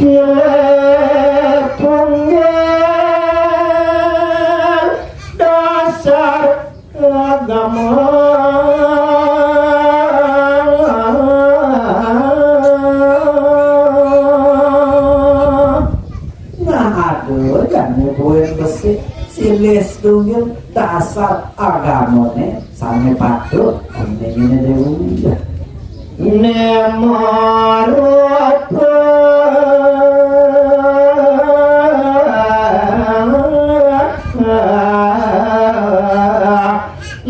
Silet tunggal dasar agama aduh jangan nyebut besi silet tunggal dasar agamane sami patut ini dewe nemarot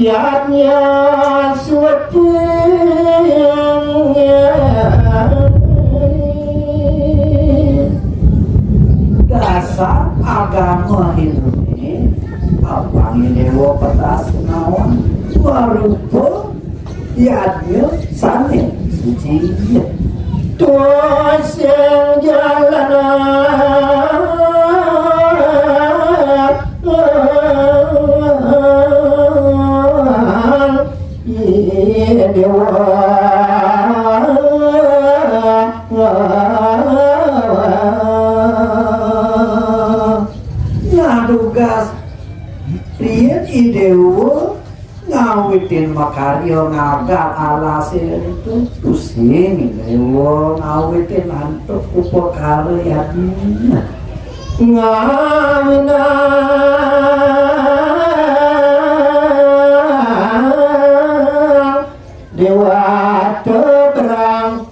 yatnya suatinya dasar agama ini apa ini dewa petas nawan warupa yatnya sane suci tuas yang jalanan dewa ngadugas riyen idewo ngawitin makaryo ngagal alasin itu pusing dewo ngawitin antuk upakara yadina ngawina dewa teberang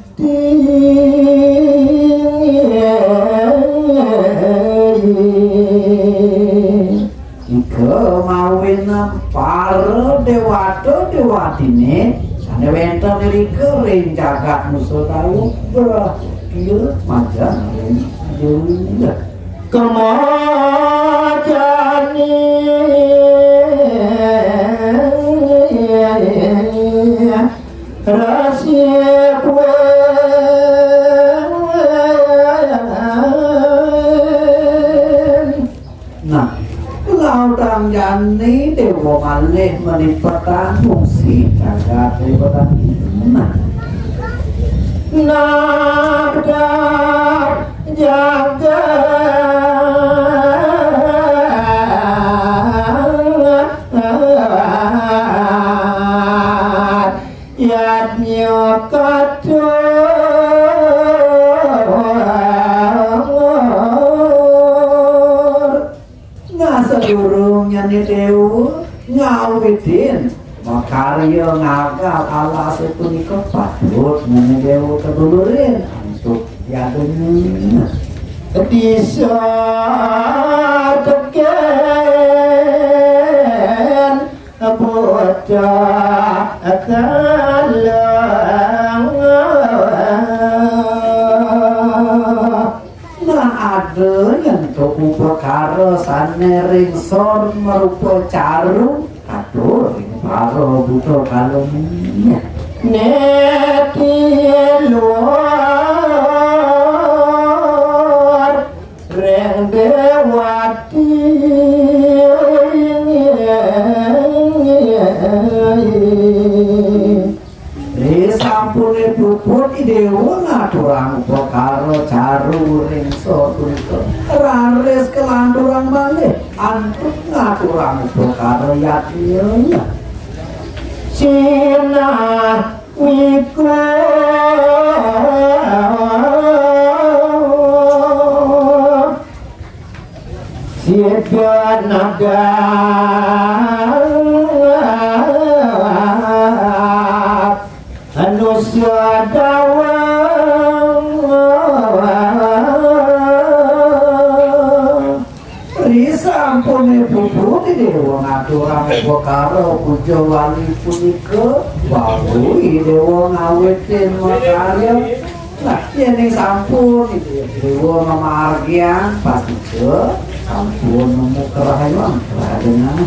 kemawin para dewato dewatine sane wenten rike ring jagat musuh tahu berakhir majan juga kemajani rahasia nah lautang jani dewa malih melipatan fungsi jagat lipatan nabdar jagat yadnya kadur ngasadurungnya nih dewa ngawitin makarya ngagal alas itu nikah patut nih dewa kedulurin untuk yadunya bisa teken bocah kalang nah ada yang tuku perkara sane ringson merupa caru aduh ini paro buto kalungnya neti luar reng dewati sampune puput idewa ngaturang perkara caru ringso tunto rares kelanturang malih antuk ngaturang perkara yatinya Cina wiku siapa naga manusia dawang risampune puput dewa ngaturang perkara puja wali punika wawuhi dewa ngawitin makarya lah yen sampun dewa mamargian pasti sampun nemu kerahayan dengan